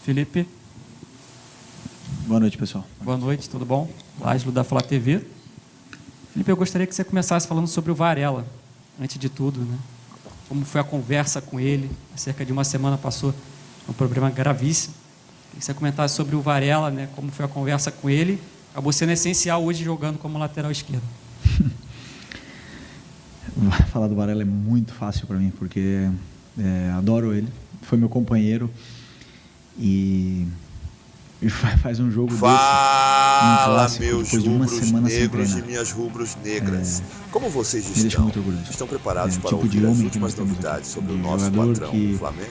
Felipe. Boa noite, pessoal. Boa noite, tudo bom? Lázaro da Flá TV. Felipe, eu gostaria que você começasse falando sobre o Varela, antes de tudo, né? Como foi a conversa com ele? Há cerca de uma semana passou um problema gravíssimo. Queria que você comentasse sobre o Varela, né? Como foi a conversa com ele? Acabou sendo essencial hoje jogando como lateral esquerdo. Falar do Varela é muito fácil para mim, porque adoro ele. Foi meu companheiro e faz um jogo Fala, desse, um meus depois de uma rubros semana sem negros e treinar. minhas rubros negras. Como vocês Me deixa estão? muito orgulhoso. Estão preparados para Tipo de ouvir as homem que nós últimas temos novidades aqui. sobre o Um nosso jogador patrão, que o Flamengo?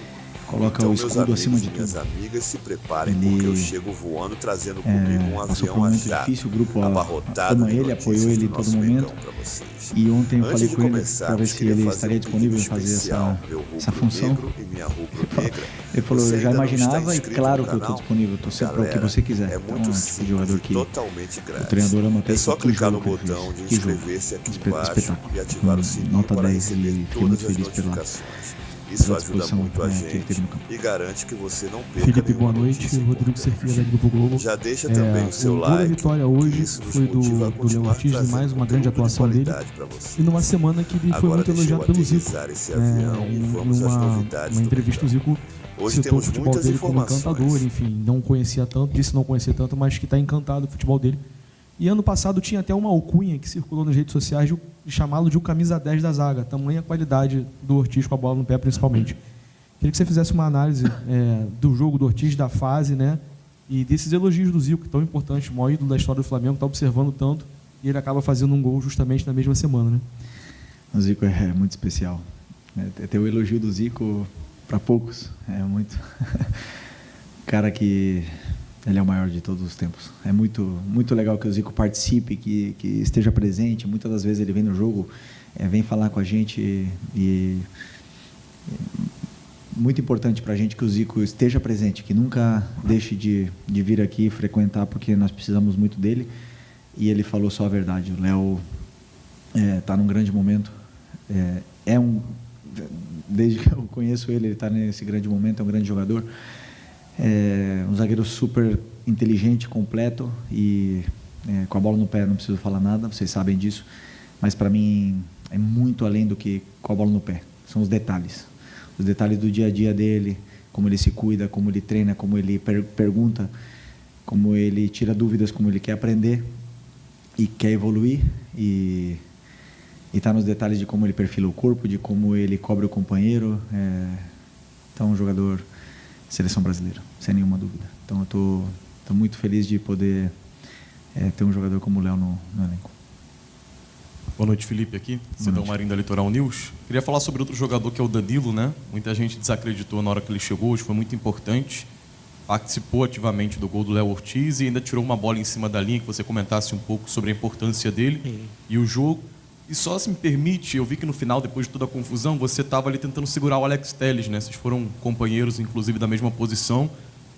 coloca Então, o meus escudo amigos acima de e minhas tudo. amigas, se preparem, Ele, porque eu chego voando, trazendo comigo um passou por avião um momento a jato, difícil, o grupo abarrotado ama de ele, notícias apoiou ele do em todo nosso momento. Mengão pra vocês. E ontem eu falei Antes de com ele começar, para ver se queria ele fazer estaria um disponível pedido em fazer especial, meu essa rubro função. negro e minha rubro negra. Ele falou, Você eu já ainda não está imaginava e inscrito claro no que eu estou canal? disponível, estou sempre para o que Galera, você quiser. é Então, muito é um tipo de simples jogador e que totalmente o grátis. treinador ama até É só que clicar no jogo que ele botão fez. de Que jogo. inscrever-se aqui embaixo Espetáculo. e ativar o sininho Nota para 10 receber e fiquei todas muito as feliz notificações. Isso pela ajuda disposição, muito a que ele teve gente no campo. e garante que você não perca Felipe, nenhuma boa noite. notícia Rodrigo importante. Cerqueira, da Grupo Globo. Já deixa também o seu gol da like, vitória que hoje isso nos foi motiva a do Léo continuar Ortiz, e trazendo mais uma grande conteúdo de atuação dele. qualidade pra vocês. E numa semana que ele foi Agora muito deixa eu elogiado pelo Zico. aterrissar esse avião e vamos às novidades Uma do entrevista, o Mengão. Zico Hoje citou o temos futebol muitas dele como informações. encantador, enfim, não conhecia tanto, disse não conhecer tanto, mas que está encantado com o futebol dele. E ano passado tinha até uma alcunha que circulou nas redes sociais de chamá-lo de o camisa 10 da zaga, tamanha qualidade do Ortiz com a bola no pé, principalmente. Queria que você fizesse uma análise do jogo do Ortiz, da fase, né? E desses elogios do Zico, tão importante, o maior ídolo da história do Flamengo, está observando tanto, e ele acaba fazendo um gol justamente na mesma semana, né? O Zico é muito especial. Ter o elogio do Zico para poucos é muito. Cara que ele é o maior de todos os tempos. É muito legal que o Zico participe, que esteja presente. Muitas das vezes ele vem no jogo, vem falar com a gente e muito importante para a gente que o Zico esteja presente, que nunca deixe de vir aqui frequentar, porque nós precisamos muito dele. E ele falou só a verdade. O Léo está num grande momento. Desde que eu conheço ele está nesse grande momento, é um grande jogador. Um zagueiro super inteligente, completo e com a bola no pé não preciso falar nada, vocês sabem disso. Mas para mim é muito além do que com a bola no pé. São os detalhes do dia a dia dele, como ele se cuida, como ele treina, como ele pergunta, como ele tira dúvidas, como ele quer aprender e quer evoluir e está nos detalhes de como ele perfila o corpo, de como ele cobre o companheiro. Então, um jogador seleção brasileira, sem nenhuma dúvida. Então, eu tô muito feliz de poder ter um jogador como o Léo no elenco. Boa noite, Felipe, aqui, Cedão Marinho da Litoral News. Queria falar sobre outro jogador que é o Danilo, né? Muita gente desacreditou na hora que ele chegou, hoje foi muito importante. Participou ativamente do gol do Léo Ortiz e ainda tirou uma bola em cima da linha, que você comentasse um pouco sobre a importância dele e o jogo. E só se me permite, eu vi que no final, depois de toda a confusão, você estava ali tentando segurar o Alex Telles, né? Vocês foram companheiros, inclusive, da mesma posição.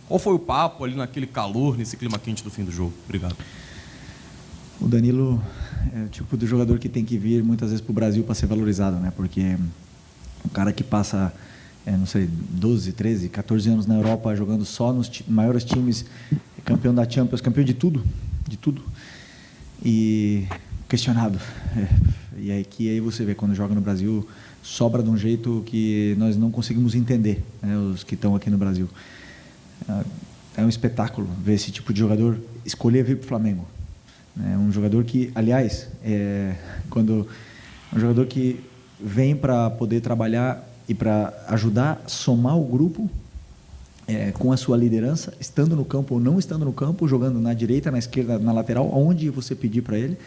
Qual foi o papo ali naquele calor, nesse clima quente do fim do jogo? Obrigado. O Danilo é o tipo de jogador que tem que vir muitas vezes para o Brasil para ser valorizado, né? Porque o cara que passa, não sei, 12, 13, 14 anos na Europa jogando só nos maiores times, campeão da Champions, campeão de tudo, e questionado. E aí você vê, quando joga no Brasil, sobra de um jeito que nós não conseguimos entender, né, os que estão aqui no Brasil. É um espetáculo ver esse tipo de jogador escolher vir para o Flamengo. É um jogador que, aliás, um jogador que vem para poder trabalhar e para ajudar a somar o grupo com a sua liderança, estando no campo ou não estando no campo, jogando na direita, na esquerda, na lateral, aonde você pedir para ele.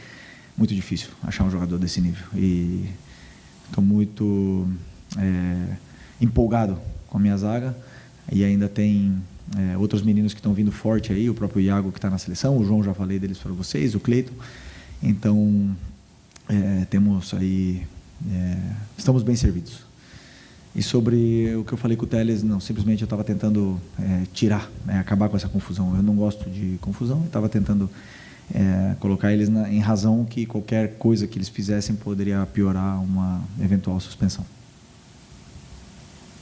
Muito difícil achar um jogador desse nível. E estou muito empolgado com a minha zaga. E ainda tem outros meninos que estão vindo forte aí, o próprio Iago que está na seleção, o João, já falei deles para vocês, o Cleiton. Então, temos aí, estamos bem servidos. E sobre o que eu falei com o Telles, não, simplesmente eu estava tentando acabar com essa confusão. Eu não gosto de confusão, eu estava tentando colocar eles em razão que qualquer coisa que eles fizessem poderia piorar uma eventual suspensão.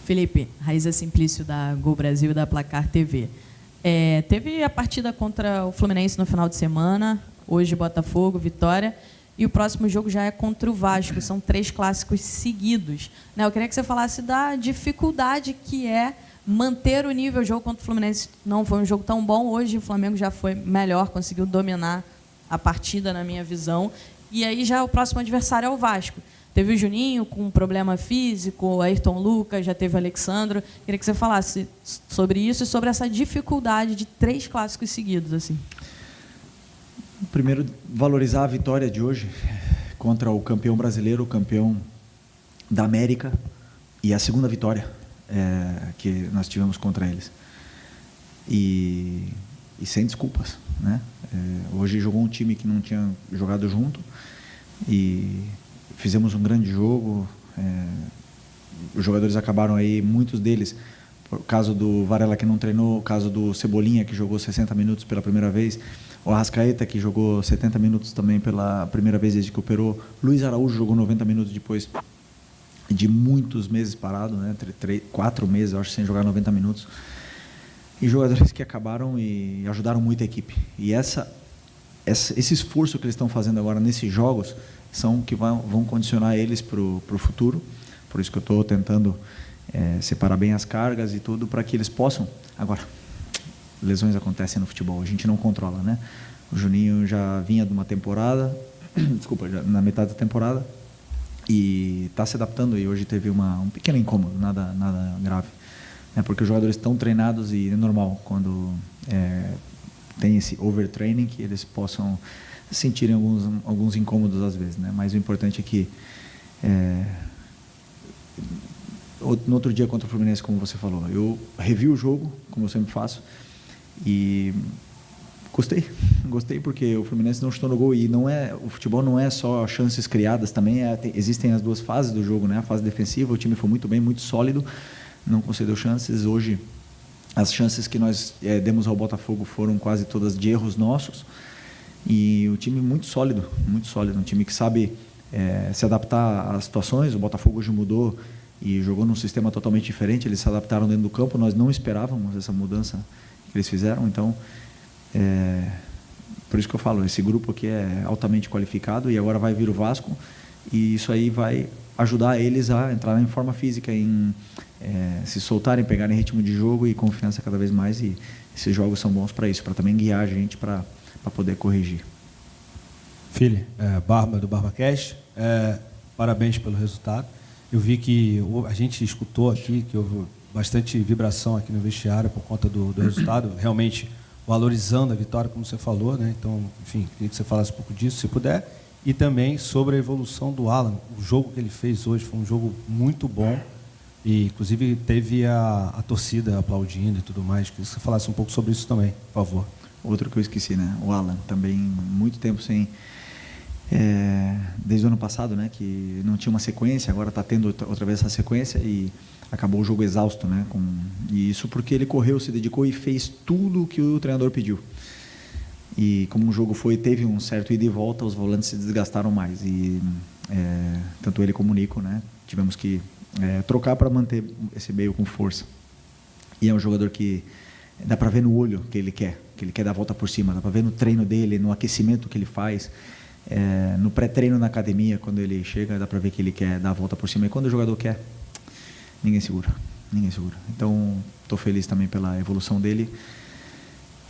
Felipe, Raíza Simplício, da Gol Brasil e da Placar TV. Teve a partida contra o Fluminense no final de semana, hoje Botafogo, Vitória, e o próximo jogo já é contra o Vasco, são 3 clássicos seguidos. Eu queria que você falasse da dificuldade que é manter o nível. O jogo contra o Fluminense não foi um jogo tão bom, hoje o Flamengo já foi melhor, conseguiu dominar a partida, na minha visão, e aí já o próximo adversário é o Vasco. Teve o Juninho com um problema físico, o Ayrton Lucas, já teve o Alexandro. Queria que você falasse sobre isso e sobre essa dificuldade de 3 clássicos seguidos. Assim. Primeiro, valorizar a vitória de hoje contra o campeão brasileiro, o campeão da América, e a segunda vitória que nós tivemos contra eles. E sem desculpas, né? Hoje jogou um time que não tinha jogado junto e fizemos um grande jogo. Os jogadores acabaram aí, muitos deles, por caso do Varela que não treinou, o caso do Cebolinha que jogou 60 minutos pela primeira vez, o Arrascaeta que jogou 70 minutos também pela primeira vez desde que operou, Luiz Araújo jogou 90 minutos depois de muitos meses parado, né? 4 meses, eu acho, sem jogar 90 minutos. E jogadores que acabaram e ajudaram muito a equipe. E esse esforço que eles estão fazendo agora nesses jogos são que vão condicionar eles para o futuro. Por isso que eu estou tentando separar bem as cargas e tudo, para que eles possam... Agora, lesões acontecem no futebol, a gente não controla, né? O Juninho já vinha de uma temporada, desculpa, já na metade da temporada, e está se adaptando, e hoje teve um pequeno incômodo, nada grave. Porque os jogadores estão treinados e é normal quando tem esse overtraining que eles possam sentirem alguns incômodos às vezes, né? Mas o importante é que no outro dia contra o Fluminense, como você falou, eu revi o jogo, como eu sempre faço, e gostei porque o Fluminense não chutou no gol, e o futebol não é só chances criadas, também existem as duas fases do jogo, né? A fase defensiva, o time foi muito bem, muito sólido, não concedeu chances. Hoje as chances que nós demos ao Botafogo foram quase todas de erros nossos, e o time muito sólido, um time que sabe se adaptar às situações. O Botafogo hoje mudou e jogou num sistema totalmente diferente, eles se adaptaram dentro do campo, nós não esperávamos essa mudança que eles fizeram. Então por isso que eu falo, esse grupo aqui é altamente qualificado, e agora vai vir o Vasco, e isso aí vai ajudar eles a entrar em forma física, em se soltarem, pegarem ritmo de jogo e confiança cada vez mais, e esses jogos são bons para isso, para também guiar a gente para poder corrigir. Filho, Barba do BarbaCast, parabéns pelo resultado. Eu vi que a gente escutou aqui que houve bastante vibração aqui no vestiário por conta do resultado, realmente valorizando a vitória, como você falou, né? Então, enfim, queria que você falasse um pouco disso, se puder, e também sobre a evolução do Alan. O jogo que ele fez hoje foi um jogo muito bom, e inclusive teve a torcida aplaudindo e tudo mais. Queria que você falasse um pouco sobre isso também, por favor. Outro que eu esqueci, né? O Alan, também muito tempo sem... desde o ano passado, né? Que não tinha uma sequência, agora está tendo outra vez essa sequência, e acabou o jogo exausto, né? E isso porque ele correu, se dedicou e fez tudo o que o treinador pediu. E como o jogo teve um certo ida e volta, os volantes se desgastaram mais, e tanto ele como o Nico, né? Tivemos que trocar para manter esse meio com força. E é um jogador que dá para ver no olho que ele quer dar a volta por cima, dá para ver no treino dele, no aquecimento que ele faz, no pré-treino na academia, quando ele chega, dá para ver que ele quer dar a volta por cima, e quando o jogador quer, ninguém segura. Então, estou feliz também pela evolução dele.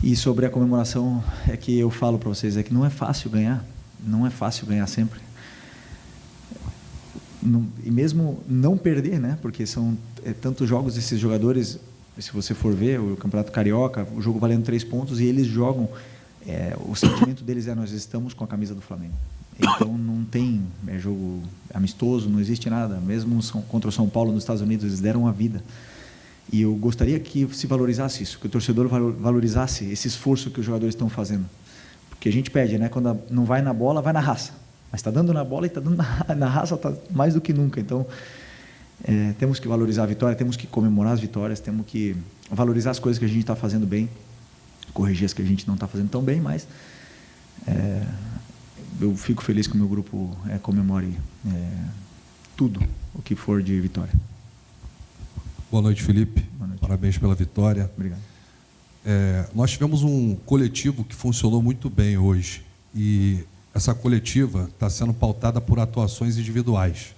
E sobre a comemoração, é que eu falo para vocês, que não é fácil ganhar sempre. E mesmo não perder, né? Porque são tantos jogos, esses jogadores, se você for ver o Campeonato Carioca, o jogo valendo 3 pontos, e eles jogam, o sentimento deles nós estamos com a camisa do Flamengo. Então não tem jogo amistoso, não existe nada. Mesmo contra o São Paulo nos Estados Unidos, eles deram a vida. E eu gostaria que se valorizasse isso, que o torcedor valorizasse esse esforço que os jogadores estão fazendo. Porque a gente pede, né? Quando não vai na bola, vai na raça. Mas está dando na bola e está dando na raça, tá mais do que nunca. Então, temos que valorizar a vitória, temos que comemorar as vitórias, temos que valorizar as coisas que a gente está fazendo bem, corrigir as que a gente não está fazendo tão bem, mas eu fico feliz que o meu grupo comemore tudo o que for de vitória. Boa noite, Felipe. Boa noite. Parabéns pela vitória. Obrigado. Nós tivemos um coletivo que funcionou muito bem hoje. E essa coletiva está sendo pautada por atuações individuais.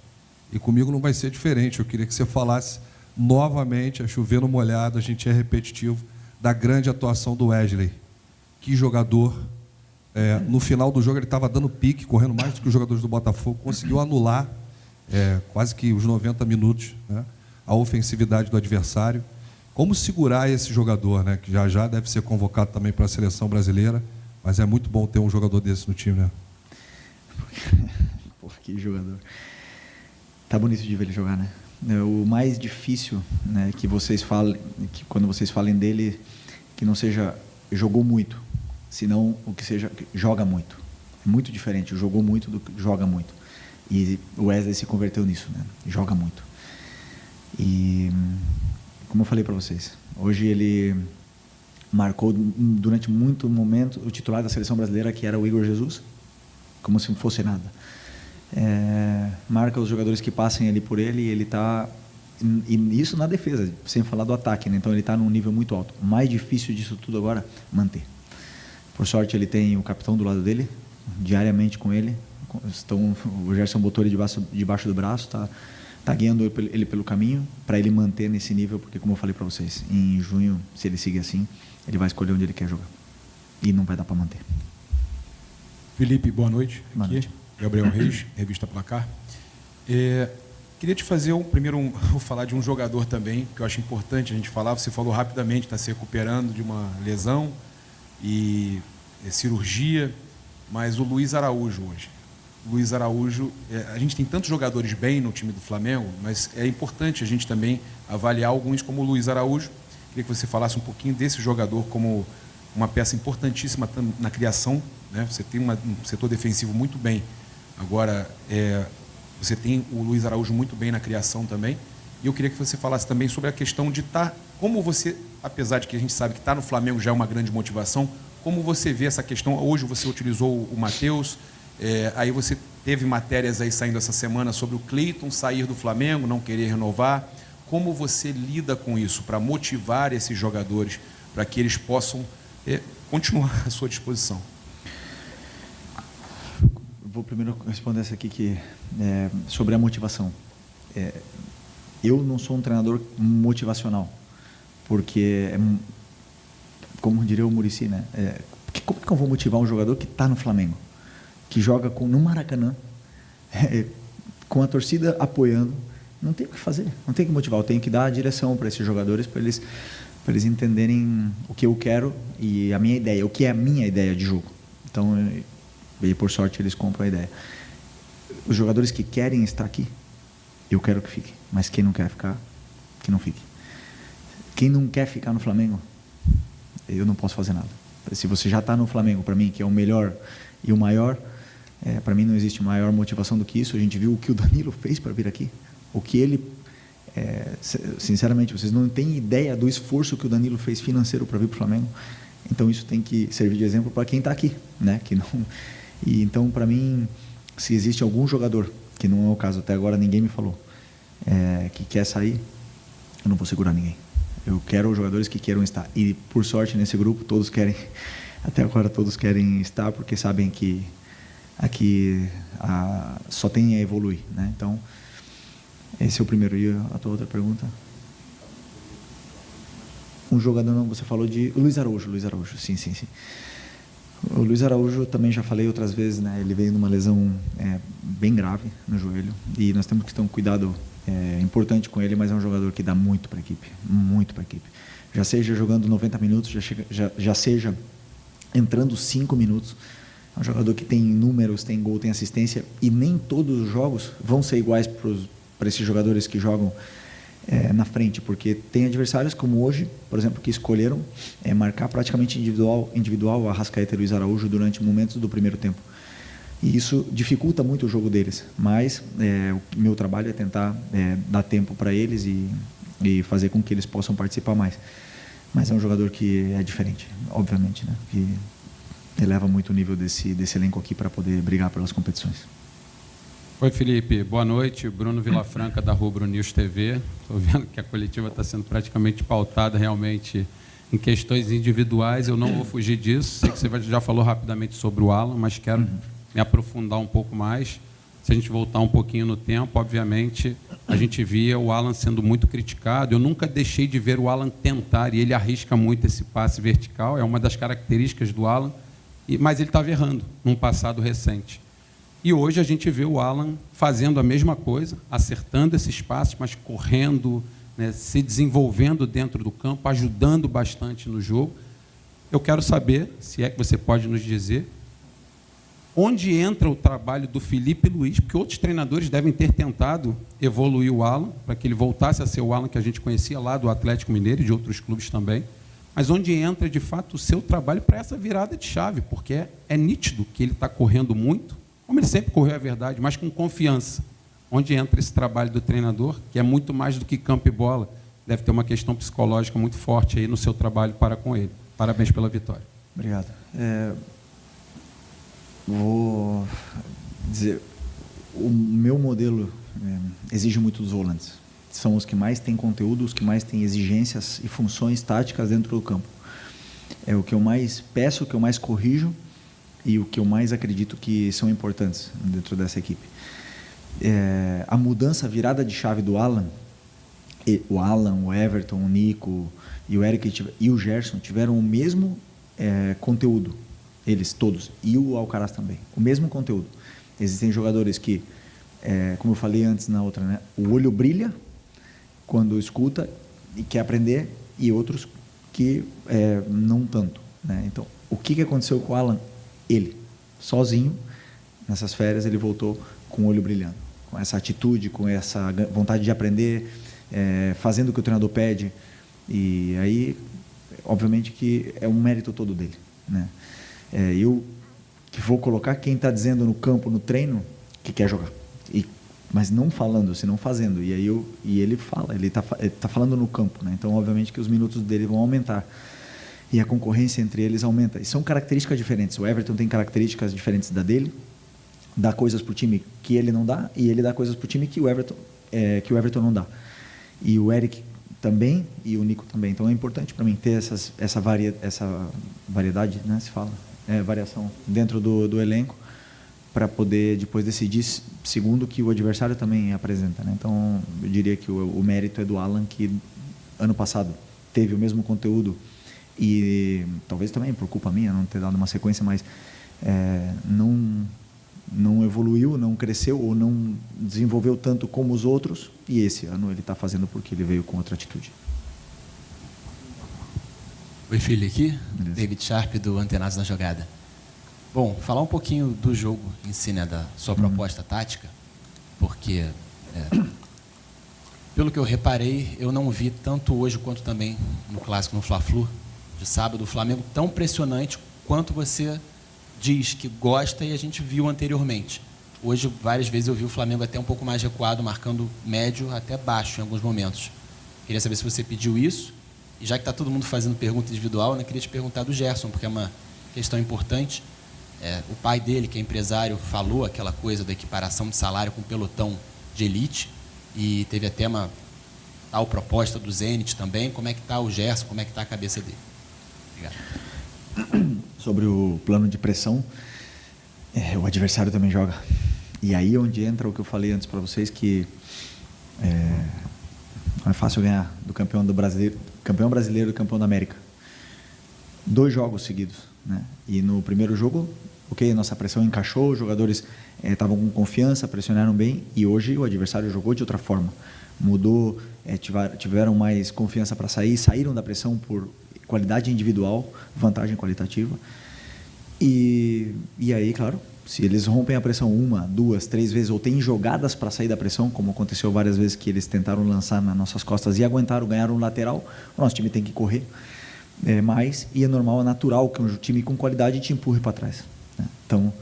E comigo não vai ser diferente. Eu queria que você falasse novamente, a chover no molhado, a gente é repetitivo, da grande atuação do Wesley. Que jogador. No final do jogo ele estava dando pique, correndo mais do que os jogadores do Botafogo, conseguiu anular quase que os 90 minutos, né, a ofensividade do adversário. Como segurar esse jogador, né, que já já deve ser convocado também para a seleção brasileira, mas é muito bom ter um jogador desse no time, né? Pô, que jogador. Tá bonito de ver ele jogar, né? O mais difícil, né, que vocês falem, que quando vocês falem dele, que não seja jogou muito, senão o que seja joga muito. É muito diferente, jogou muito do que joga muito. E o Wesley se converteu nisso, né? Joga muito. E como eu falei para vocês, hoje ele marcou durante muito momento o titular da seleção brasileira, que era o Igor Jesus, como se não fosse nada. Marca os jogadores que passem ali por ele, e ele está, e isso na defesa, sem falar do ataque, né? Então ele está num nível muito alto. O mais difícil disso tudo agora, manter. Por sorte ele tem o capitão do lado dele, diariamente com ele. O Gerson botou ele debaixo do braço, está guiando ele pelo caminho para ele manter nesse nível, porque como eu falei para vocês, em junho, se ele seguir assim, ele vai escolher onde ele quer jogar e não vai dar para manter. Felipe, boa noite. Boa noite. Gabriel Reis, Revista Placar. Queria te fazer vou falar de um jogador também, que eu acho importante a gente falar. Você falou rapidamente, está se recuperando de uma lesão e cirurgia, mas o Luiz Araújo hoje. Luiz Araújo, a gente tem tantos jogadores bem no time do Flamengo, mas é importante a gente também avaliar alguns como o Luiz Araújo. Queria que você falasse um pouquinho desse jogador como uma peça importantíssima na criação, né? Você tem um setor defensivo muito bem. Agora, você tem o Luiz Araújo muito bem na criação também. E eu queria que você falasse também sobre a questão de como você, apesar de que a gente sabe que estar no Flamengo já é uma grande motivação, como você vê essa questão? Hoje você utilizou o Matheus, aí você teve matérias aí saindo essa semana sobre o Cleiton sair do Flamengo, não querer renovar. Como você lida com isso para motivar esses jogadores para que eles possam continuar à sua disposição? Vou primeiro responder essa aqui, que sobre a motivação. Eu não sou um treinador motivacional, porque, como diria o Muricy, né? Como que eu vou motivar um jogador que está no Flamengo, que joga no Maracanã, com a torcida apoiando? Não tem o que fazer, não tem o que motivar. Eu tenho que dar a direção para esses jogadores, para eles entenderem o que eu quero e a minha ideia, o que é a minha ideia de jogo. Então, e por sorte eles compram a ideia. Os jogadores que querem estar aqui, eu quero que fiquem, mas quem não quer ficar, que não fique. Quem não quer ficar no Flamengo, eu não posso fazer nada. Se você já está no Flamengo, para mim, que é o melhor e o maior, para mim não existe maior motivação do que isso. A gente viu o que o Danilo fez para vir aqui, o que ele, sinceramente, vocês não têm ideia do esforço que o Danilo fez financeiro para vir para o Flamengo. Então isso tem que servir de exemplo para quem está aqui, né? Que não. E então, para mim, se existe algum jogador, que não é o caso, até agora ninguém me falou, que quer sair, eu não vou segurar ninguém. Eu quero os jogadores que queiram estar. E, por sorte, nesse grupo, todos querem, até agora todos querem estar, porque sabem que aqui só tem a evoluir, né? Então, esse é o primeiro. E a tua outra pergunta? Um jogador, não, você falou de Luiz Araújo, sim. O Luiz Araújo, também já falei outras vezes, né? Ele veio numa lesão bem grave no joelho, e nós temos que ter um cuidado importante com ele, mas é um jogador que dá muito para a equipe, já seja jogando 90 minutos, já seja entrando 5 minutos. É um jogador que tem números, tem gol, tem assistência, e nem todos os jogos vão ser iguais para esses jogadores que jogam na frente, porque tem adversários como hoje, por exemplo, que escolheram marcar praticamente individual o Arrascaeta e Luiz Araújo durante momentos do primeiro tempo. E isso dificulta muito o jogo deles, mas o meu trabalho é tentar dar tempo para eles e fazer com que eles possam participar mais. Mas é um jogador que é diferente, obviamente, né? Que eleva muito o nível desse elenco aqui para poder brigar pelas competições. Oi, Felipe. Boa noite. Bruno Vilafranca, da Rubro News TV. Estou vendo que a coletiva está sendo praticamente pautada realmente em questões individuais. Eu não vou fugir disso. Sei que você já falou rapidamente sobre o Alan, mas quero me aprofundar um pouco mais. Se a gente voltar um pouquinho no tempo, obviamente, a gente via o Alan sendo muito criticado. Eu nunca deixei de ver o Alan tentar, e ele arrisca muito esse passe vertical, é uma das características do Alan, mas ele estava errando num passado recente. E hoje a gente vê o Alan fazendo a mesma coisa, acertando esses passes, mas correndo, né, se desenvolvendo dentro do campo, ajudando bastante no jogo. Eu quero saber, se é que você pode nos dizer, onde entra o trabalho do Felipe Luiz, porque outros treinadores devem ter tentado evoluir o Alan, para que ele voltasse a ser o Alan que a gente conhecia lá do Atlético Mineiro e de outros clubes também, mas onde entra, de fato, o seu trabalho para essa virada de chave, porque é nítido que ele está correndo muito, como ele sempre correu, é verdade, mas com confiança. Onde entra esse trabalho do treinador, que é muito mais do que campo e bola, deve ter uma questão psicológica muito forte aí no seu trabalho para com ele. Parabéns pela vitória. Obrigado. Vou dizer, o meu modelo exige muito dos volantes. São os que mais têm conteúdo, os que mais têm exigências e funções táticas dentro do campo. É o que eu mais peço, o que eu mais corrijo e o que eu mais acredito que são importantes dentro dessa equipe. A mudança, a virada de chave do Alan, o Alan, o Everton, o Nico e o Eric e o Gerson tiveram o mesmo conteúdo, eles todos, e o Alcaraz também, o mesmo conteúdo. Existem jogadores que, como eu falei antes na outra, né, o olho brilha quando escuta e quer aprender, e outros que não tanto, né? Então, o que aconteceu com o Alan? Ele, sozinho, nessas férias, ele voltou com o olho brilhando, com essa atitude, com essa vontade de aprender, fazendo o que o treinador pede. E aí, obviamente que é um mérito todo dele, né? Eu que vou colocar quem está dizendo no campo, no treino, que quer jogar, mas não falando, senão fazendo. E aí ele fala, ele tá falando no campo, né? Então, obviamente que os minutos dele vão aumentar. E a concorrência entre eles aumenta. E são características diferentes. O Everton tem características diferentes da dele, dá coisas para o time que ele não dá, e ele dá coisas para o time que o Everton não dá. E o Eric também, e o Nico também. Então é importante para mim ter essa variedade, né, se fala, variação dentro do elenco, para poder depois decidir segundo o que o adversário também apresenta, né? Então eu diria que o mérito é do Alan, que ano passado teve o mesmo conteúdo, e talvez também por culpa minha não ter dado uma sequência, mas não evoluiu, não cresceu ou não desenvolveu tanto como os outros, e esse ano ele está fazendo porque ele veio com outra atitude. Oi, filho, aqui, Beleza. David Sharp, do Antenados na Jogada. Bom, falar um pouquinho do jogo em si, né, da sua proposta tática, porque pelo que eu reparei, eu não vi tanto hoje quanto também no clássico, no Fla-Flu de sábado, o Flamengo tão pressionante quanto você diz que gosta e a gente viu anteriormente. Hoje, várias vezes eu vi o Flamengo até um pouco mais recuado, marcando médio até baixo em alguns momentos. Queria saber se você pediu isso, e já que está todo mundo fazendo pergunta individual, eu queria te perguntar do Gerson, porque é uma questão importante. O pai dele, que é empresário, falou aquela coisa da equiparação de salário com pelotão de elite, e teve até uma tal proposta do Zenit também. Como é que está o Gerson, como é que está a cabeça dele? Obrigado. Sobre o plano de pressão, o adversário também joga. E aí onde entra o que eu falei antes para vocês, que não é fácil ganhar do campeão brasileiro e campeão da América. 2 jogos seguidos, né? E no primeiro jogo, nossa pressão encaixou, os jogadores estavam com confiança, pressionaram bem, e hoje o adversário jogou de outra forma. Mudou, tiveram mais confiança para saíram da pressão por qualidade individual, vantagem qualitativa. E aí, claro, se eles rompem a pressão 1, 2, 3 vezes, ou têm jogadas para sair da pressão, como aconteceu várias vezes que eles tentaram lançar nas nossas costas e aguentaram, ganharam um lateral, o nosso time tem que correr mais, e é normal, é natural que um time com qualidade te empurre para trás, né? Então,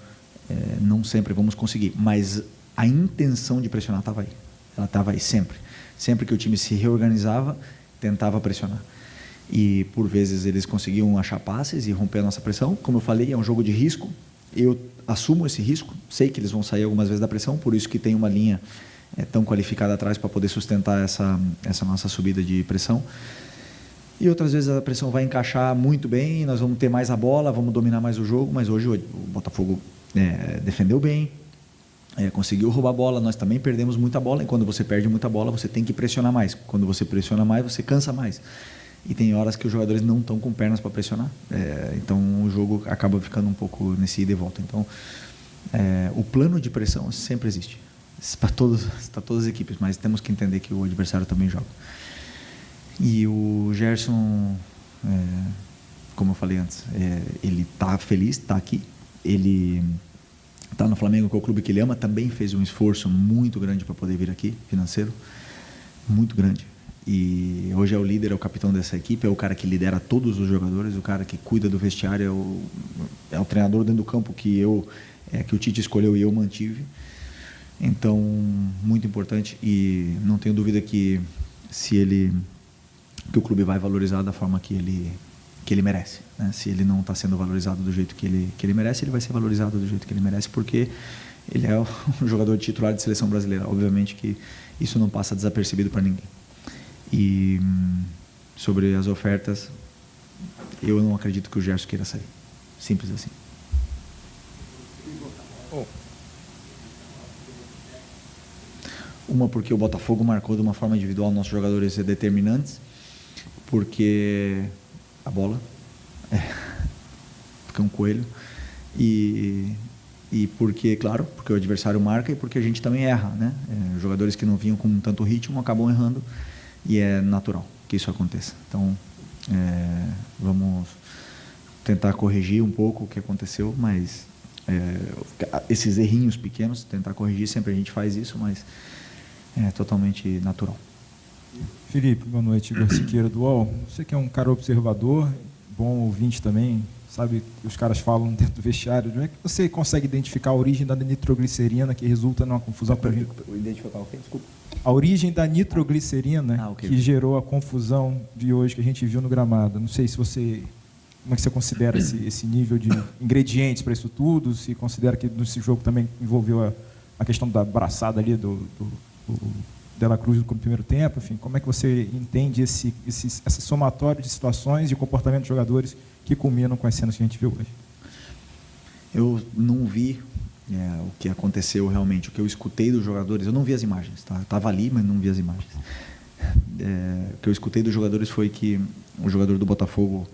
não sempre vamos conseguir, mas a intenção de pressionar estava aí. Ela estava aí sempre. Sempre que o time se reorganizava, tentava pressionar. E, por vezes, eles conseguiam achar passes e romper a nossa pressão. Como eu falei, é um jogo de risco. eu assumo esse risco, sei que eles vão sair algumas vezes da pressão, por isso que tem uma linha tão qualificada atrás para poder sustentar essa nossa subida de pressão. E outras vezes a pressão vai encaixar muito bem, nós vamos ter mais a bola, vamos dominar mais o jogo, mas hoje o Botafogo defendeu bem, conseguiu roubar a bola, nós também perdemos muita bola, e quando você perde muita bola, você tem que pressionar mais. Quando você pressiona mais, você cansa mais. E tem horas que os jogadores não estão com pernas para pressionar. Então o jogo acaba ficando um pouco nesse ida e volta. Então o plano de pressão sempre existe, para todas as equipes, mas temos que entender que o adversário também joga. E o Gerson, como eu falei antes, ele está feliz, está aqui. Ele está no Flamengo, que é o clube que ele ama, também fez um esforço muito grande para poder vir aqui, financeiro, muito grande. E hoje é o líder, é o capitão dessa equipe, é o cara que lidera todos os jogadores, o cara que cuida do vestiário, é o treinador dentro do campo que o Tite escolheu e eu mantive. Então, muito importante, e não tenho dúvida que o clube vai valorizar da forma que ele merece, né? Se ele não está sendo valorizado do jeito que ele merece, ele vai ser valorizado do jeito que ele merece, porque ele é um jogador titular de seleção brasileira. Obviamente que isso não passa desapercebido para ninguém. E sobre as ofertas, eu não acredito que o Gerson queira sair. Simples assim. Uma, porque o Botafogo marcou de uma forma individual nossos jogadores determinantes, porque a bola fica um coelho, e porque, claro, porque o adversário marca e porque a gente também erra, né? Jogadores que não vinham com tanto ritmo acabam errando, e é natural que isso aconteça. Então, vamos tentar corrigir um pouco o que aconteceu, mas esses errinhos pequenos, tentar corrigir, sempre a gente faz isso, mas é totalmente natural. Felipe, boa noite. Igor Siqueira do UOL. Você que é um cara observador, bom ouvinte também, sabe que os caras falam dentro do vestiário. Como é que você consegue identificar a origem da nitroglicerina que resulta numa confusão? Identificar o quê? Desculpa. A origem da nitroglicerina que gerou a confusão de hoje que a gente viu no gramado. Não sei se você... Como é que você considera esse nível de ingredientes para isso tudo? Se considera que nesse jogo também envolveu a questão da braçada ali do De La Cruz no primeiro tempo, enfim, como é que você entende esse somatório de situações e comportamento de jogadores que culminam com as cenas que a gente viu hoje? Eu não vi o que aconteceu realmente, o que eu escutei dos jogadores, eu não vi as imagens, tá? Eu estava ali, mas não vi as imagens. O que eu escutei dos jogadores foi que o jogador do Botafogo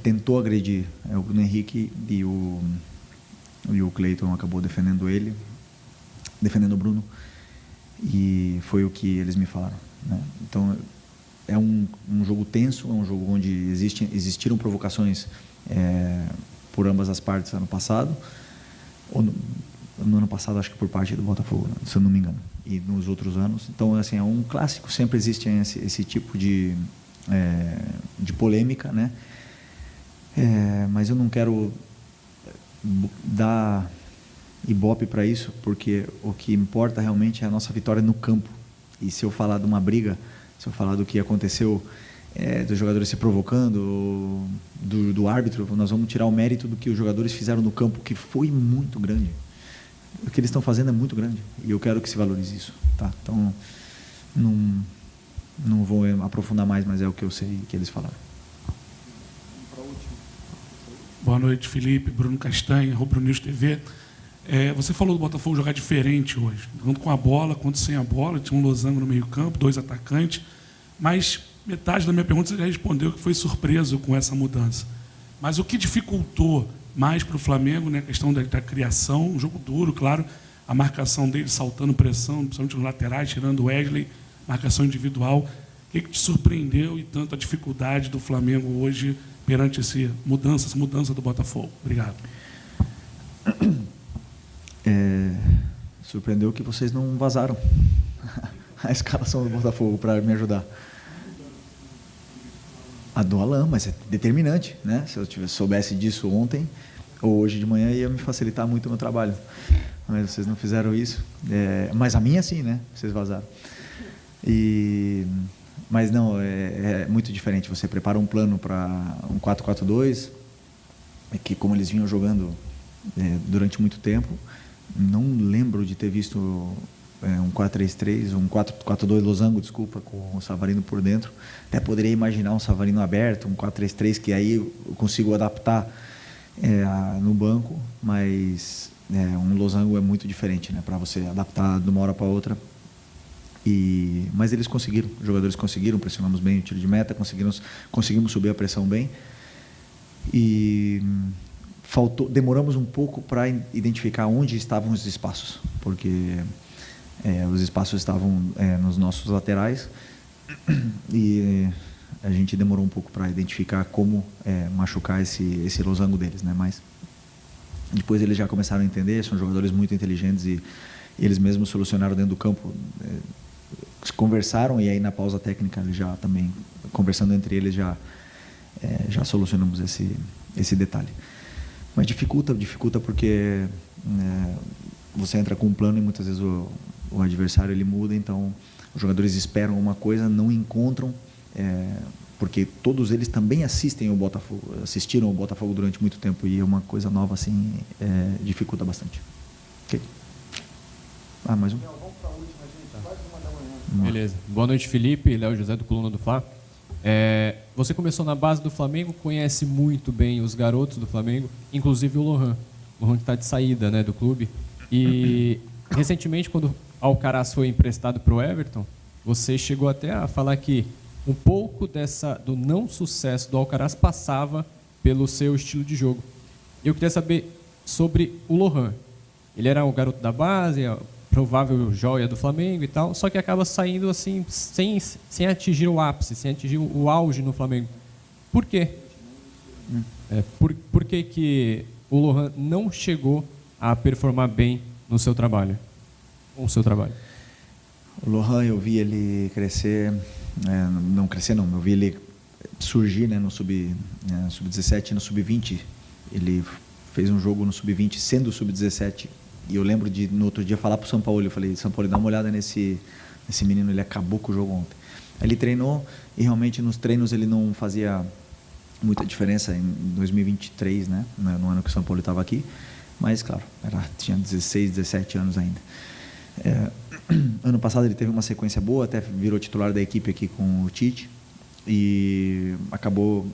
tentou agredir o Bruno Henrique, e o Cleiton acabou defendendo o Bruno. E foi o que eles me falaram, né? Então, é um jogo tenso, é um jogo onde existiram provocações por ambas as partes ano passado, ou no ano passado, acho que por parte do Botafogo, se eu não me engano, e nos outros anos. Então, assim, é um clássico, sempre existe esse tipo de polêmica, né? Mas eu não quero dar ibope para isso, porque o que importa realmente é a nossa vitória no campo. E se eu falar de uma briga, se eu falar do que aconteceu, dos jogadores se provocando, do árbitro, nós vamos tirar o mérito do que os jogadores fizeram no campo, que foi muito grande. O que eles estão fazendo é muito grande, e eu quero que se valorize isso, tá? Então, não vou aprofundar mais, mas é o que eu sei que eles falaram. Boa noite, Felipe, Bruno Castanha, Rubro News TV. Você falou do Botafogo jogar diferente hoje, tanto com a bola quanto sem a bola. Tinha um losango no meio-campo, 2 atacantes, mas metade da minha pergunta você já respondeu, que foi surpreso com essa mudança. Mas o que dificultou mais para o Flamengo, né, a questão da criação, um jogo duro, claro, a marcação dele saltando pressão, principalmente nos laterais, tirando o Wesley, marcação individual. O que te surpreendeu e tanto a dificuldade do Flamengo hoje perante essa mudança do Botafogo? Obrigado. Surpreendeu que vocês não vazaram a escalação do Botafogo para me ajudar. A do Alain, mas é determinante, né? Se eu soubesse disso ontem ou hoje de manhã, ia me facilitar muito o meu trabalho. Mas vocês não fizeram isso. Mas a minha sim, né? Vocês vazaram. Mas não, é muito diferente. Você prepara um plano para um 4-4-2, que como eles vinham jogando durante muito tempo. Não lembro de ter visto um 4-3-3, um 4-4-2 losango, desculpa, com o Savarino por dentro. Até poderia imaginar um Savarino aberto, um 4-3-3, que aí eu consigo adaptar no banco, mas um losango é muito diferente, né, para você adaptar de uma hora para outra. Mas eles conseguiram, os jogadores conseguiram, pressionamos bem o tiro de meta, conseguimos subir a pressão bem. E demoramos um pouco para identificar onde estavam os espaços, porque os espaços estavam nos nossos laterais e a gente demorou um pouco para identificar como machucar esse losango deles, né? Mas depois eles já começaram a entender, são jogadores muito inteligentes e eles mesmos solucionaram dentro do campo, conversaram, e aí na pausa técnica eles já também, conversando entre eles, já solucionamos esse detalhe. Mas dificulta porque você entra com um plano e muitas vezes o adversário ele muda, então os jogadores esperam uma coisa, não encontram, porque todos eles também assistiram o Botafogo durante muito tempo, e uma coisa nova assim dificulta bastante. Okay. Mais um? Beleza. Boa noite, Felipe. Léo José, do Coluna do Fla. Você começou na base do Flamengo, conhece muito bem os garotos do Flamengo, inclusive o Lohan. O Lohan que está de saída, né, do clube. E recentemente, quando o Alcaraz foi emprestado para o Everton, você chegou até a falar que um pouco do não sucesso do Alcaraz passava pelo seu estilo de jogo. Eu queria saber sobre o Lohan. Ele era o garoto da base, provável joia do Flamengo e tal, só que acaba saindo assim sem atingir o ápice, sem atingir o auge no Flamengo. Por quê? Por que o Lohan não chegou a performar bem no seu trabalho? Com o seu trabalho? O Lohan, eu vi ele crescer, eu vi ele surgir, né, no sub-17 e no sub-20. Ele fez um jogo no sub-20 sendo sub-17. E eu lembro de, no outro dia, falar para o São Paulo. Eu falei, São Paulo, dá uma olhada nesse menino, ele acabou com o jogo ontem. Ele treinou e realmente nos treinos ele não fazia muita diferença em 2023, né? No ano que o São Paulo estava aqui. Mas, claro, tinha 16, 17 anos ainda. Ano passado ele teve uma sequência boa, até virou titular da equipe aqui com o Tite. E acabou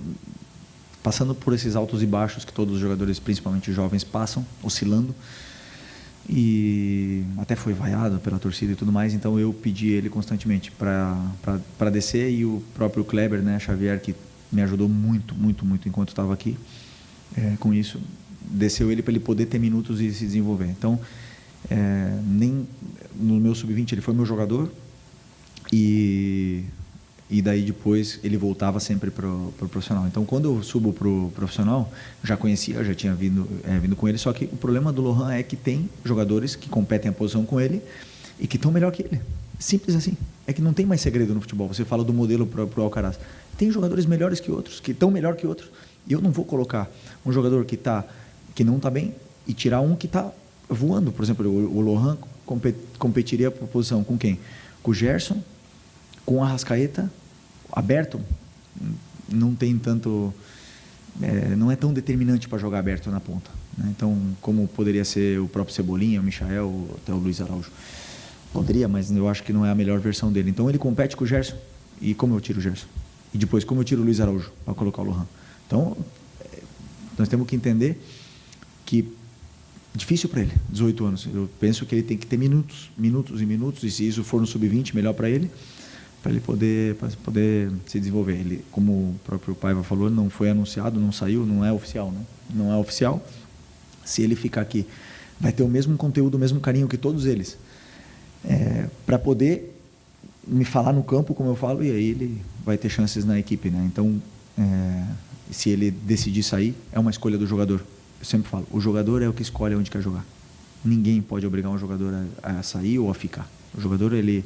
passando por esses altos e baixos que todos os jogadores, principalmente os jovens, passam, oscilando. E até foi vaiado pela torcida e tudo mais, então eu pedi ele constantemente para descer, e o próprio Kleber, né, Xavier, que me ajudou muito enquanto estava aqui, com isso, desceu ele para ele poder ter minutos e se desenvolver. Então, nem no meu sub-20 ele foi meu jogador, e daí depois ele voltava sempre para o profissional. Então, quando eu subo para o profissional, já tinha vindo com ele, só que o problema do Lohan é que tem jogadores que competem a posição com ele e que estão melhor que ele. Simples assim. É que não tem mais segredo no futebol. Você fala do modelo para o Alcaraz. Tem jogadores melhores que outros, que estão melhor que outros. E eu não vou colocar um jogador que não está bem e tirar um que está voando. Por exemplo, o Lohan competiria por posição com quem? Com o Gerson, com o Arrascaeta, aberto, não tem tanto, não é tão determinante para jogar aberto na ponta, né? Então, como poderia ser o próprio Cebolinha, o Michael, até o Luiz Araújo. Poderia, mas eu acho que não é a melhor versão dele. Então, ele compete com o Gerson. E como eu tiro o Gerson? E depois, como eu tiro o Luiz Araújo para colocar o Lohan? Então, nós temos que entender que difícil para ele, 18 anos. Eu penso que ele tem que ter minutos, e se isso for no sub-20, melhor para ele poder se desenvolver. Ele, como o próprio Paiva falou, não foi anunciado, não saiu, não é oficial, né? Não é oficial. Se ele ficar aqui, vai ter o mesmo conteúdo, o mesmo carinho que todos eles, para poder me falar no campo, como eu falo, e aí ele vai ter chances na equipe, né? Então, se ele decidir sair, é uma escolha do jogador. Eu sempre falo, o jogador é o que escolhe onde quer jogar. Ninguém pode obrigar um jogador a sair ou a ficar. O jogador, ele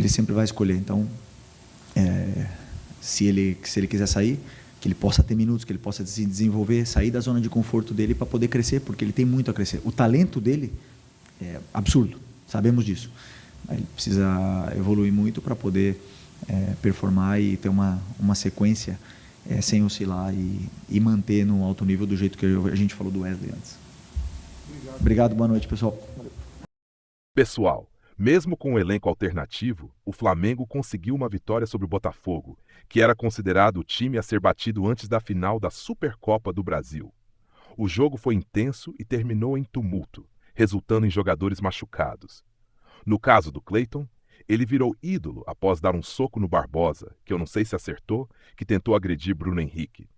sempre vai escolher. Então, se ele quiser sair, que ele possa ter minutos, que ele possa se desenvolver, sair da zona de conforto dele para poder crescer, porque ele tem muito a crescer. O talento dele é absurdo, sabemos disso. Ele precisa evoluir muito para poder performar e ter uma sequência sem oscilar e manter no alto nível do jeito que a gente falou do Wesley antes. Obrigado, boa noite, pessoal. Pessoal, mesmo com o elenco alternativo, o Flamengo conseguiu uma vitória sobre o Botafogo, que era considerado o time a ser batido antes da final da Supercopa do Brasil. O jogo foi intenso e terminou em tumulto, resultando em jogadores machucados. No caso do Cleiton, ele virou ídolo após dar um soco no Barbosa, que eu não sei se acertou, que tentou agredir Bruno Henrique.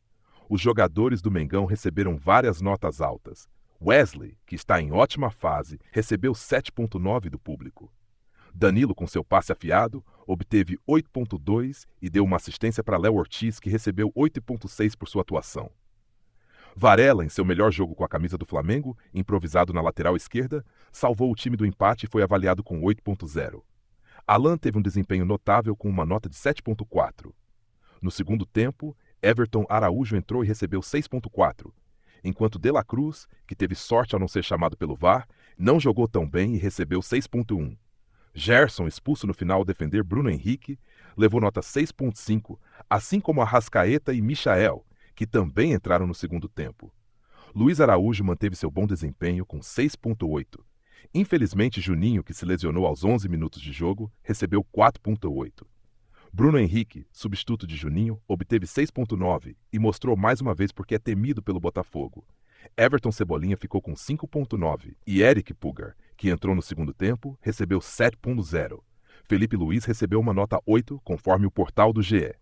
Os jogadores do Mengão receberam várias notas altas. Wesley, que está em ótima fase, recebeu 7,9 do público. Danilo, com seu passe afiado, obteve 8,2 e deu uma assistência para Léo Ortiz, que recebeu 8,6 por sua atuação. Varela, em seu melhor jogo com a camisa do Flamengo, improvisado na lateral esquerda, salvou o time do empate e foi avaliado com 8,0. Alan teve um desempenho notável com uma nota de 7,4. No segundo tempo, Everton Araújo entrou e recebeu 6,4, enquanto De La Cruz, que teve sorte ao não ser chamado pelo VAR, não jogou tão bem e recebeu 6,1. Gerson, expulso no final ao defender Bruno Henrique, levou nota 6,5, assim como Arrascaeta e Michael, que também entraram no segundo tempo. Luiz Araújo manteve seu bom desempenho com 6,8. Infelizmente, Juninho, que se lesionou aos 11 minutos de jogo, recebeu 4,8. Bruno Henrique, substituto de Juninho, obteve 6,9 e mostrou mais uma vez porque é temido pelo Botafogo. Everton Cebolinha ficou com 5,9 e Eric Pulgar, que entrou no segundo tempo, recebeu 7,0. Felipe Luiz recebeu uma nota 8, conforme o portal do GE.